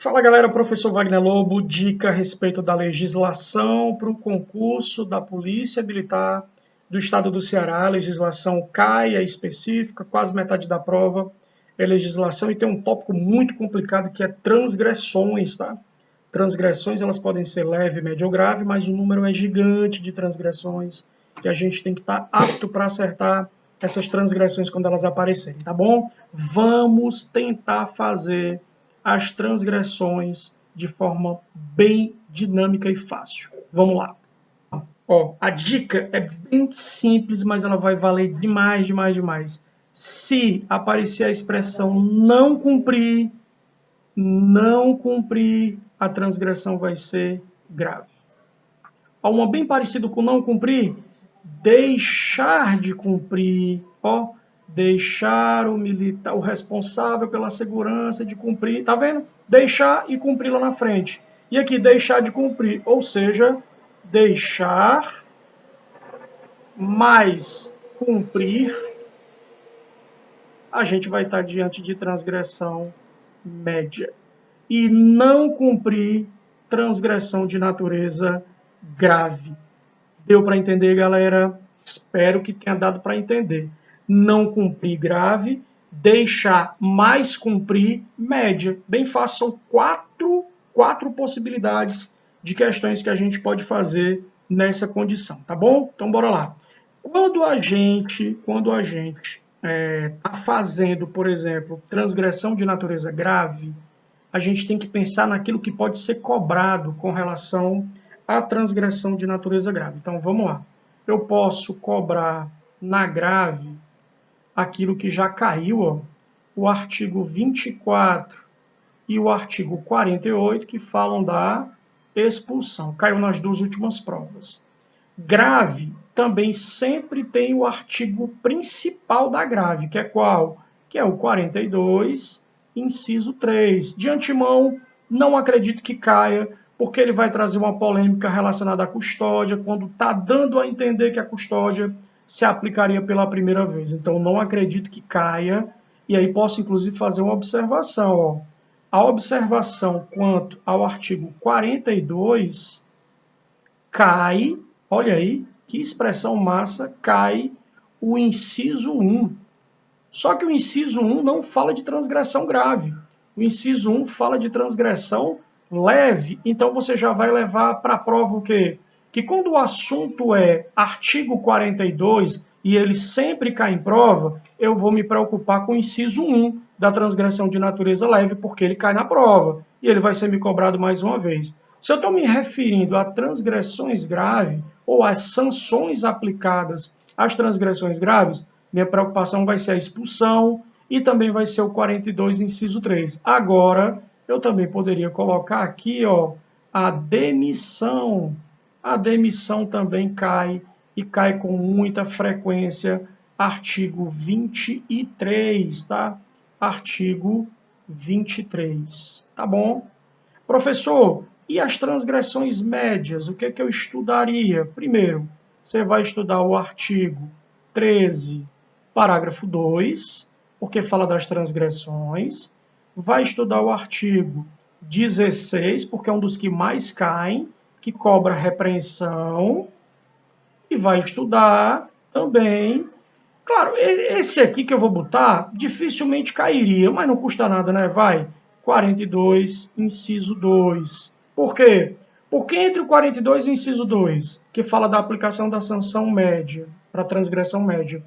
Fala galera, professor Wagner Lobo, dica a respeito da legislação para o concurso da Polícia Militar do Estado do Ceará. A legislação CAI é específica, quase metade da prova é legislação e tem um tópico muito complicado que é transgressões, tá? Transgressões elas podem ser leve, média ou grave, mas o número é gigante de transgressões que a gente tem que estar apto para acertar essas transgressões quando elas aparecerem, tá bom? Vamos tentar fazer as transgressões de forma bem dinâmica e fácil. Vamos lá. Ó, a dica é bem simples, mas ela vai valer demais, demais, demais. Se aparecer a expressão não cumprir, a transgressão vai ser grave. Ó, uma bem parecida com não cumprir, deixar de cumprir, ó, deixar o militar, o responsável pela segurança de cumprir, tá vendo? Deixar e cumprir lá na frente. E aqui, deixar de cumprir, ou seja, deixar mais cumprir, a gente vai estar diante de transgressão média. E não cumprir, transgressão de natureza grave. Deu para entender, galera? Espero que tenha dado para entender. Não cumprir grave, deixar mais cumprir média. Bem fácil, são quatro possibilidades de questões que a gente pode fazer nessa condição, tá bom? Então, bora lá. Quando a gente está fazendo, por exemplo, transgressão de natureza grave, a gente tem que pensar naquilo que pode ser cobrado com relação à transgressão de natureza grave. Então, vamos lá. Eu posso cobrar na grave aquilo que já caiu, ó, o artigo 24 e o artigo 48, que falam da expulsão. Caiu nas duas últimas provas. Grave também sempre tem o artigo principal da grave, que é qual? Que é o 42, inciso 3. De antemão, não acredito que caia, porque ele vai trazer uma polêmica relacionada à custódia, quando está dando a entender que a custódia se aplicaria pela primeira vez. Então, não acredito que caia, e aí posso, inclusive, fazer uma observação. Ó. A observação quanto ao artigo 42 cai, olha aí, que expressão massa, cai o inciso 1. Só que o inciso 1 não fala de transgressão grave. O inciso 1 fala de transgressão leve. Então você já vai levar para a prova o quê? Que quando o assunto é artigo 42 e ele sempre cai em prova, eu vou me preocupar com o inciso 1 da transgressão de natureza leve, porque ele cai na prova e ele vai ser me cobrado mais uma vez. Se eu estou me referindo a transgressões graves ou às sanções aplicadas às transgressões graves, minha preocupação vai ser a expulsão e também vai ser o 42, inciso 3. Agora, eu também poderia colocar aqui, ó, a demissão. A demissão também cai, e cai com muita frequência, artigo 23, tá? Artigo 23, tá bom? Professor, e as transgressões médias? O que é que eu estudaria? Primeiro, você vai estudar o artigo 13, parágrafo 2, porque fala das transgressões. Vai estudar o artigo 16, porque é um dos que mais caem, que cobra repreensão. E vai estudar também. Claro, esse aqui que eu vou botar, dificilmente cairia, mas não custa nada, né? Vai. 42, inciso 2. Por quê? Porque entre o 42 e o inciso 2, que fala da aplicação da sanção média, para transgressão média,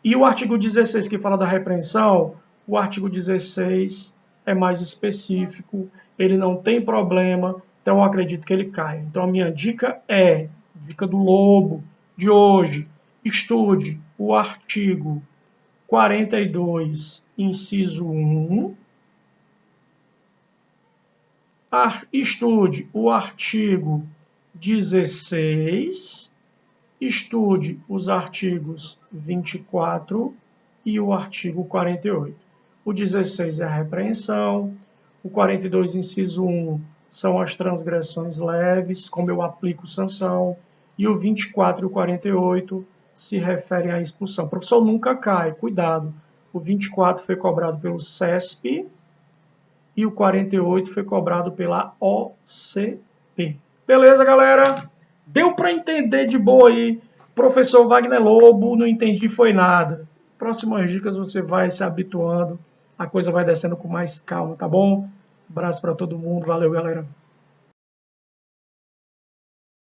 e o artigo 16, que fala da repreensão, o artigo 16 é mais específico, ele não tem problema, então eu acredito que ele cai. Então a minha dica é, dica do Lobo de hoje, estude o artigo 42, inciso 1, estude o artigo 16, estude os artigos 24 e o artigo 48. O 16 é a repreensão, o 42, inciso 1, são as transgressões leves, como eu aplico sanção, e o 24 e o 48 se referem à expulsão. O professor nunca cai, cuidado. O 24 foi cobrado pelo CESP, e o 48 foi cobrado pela OCP. Beleza, galera? Deu para entender de boa aí? Professor Wagner Lobo, não entendi foi nada. Próximas dicas você vai se habituando, a coisa vai descendo com mais calma, tá bom? Abraço para todo mundo, valeu, galera.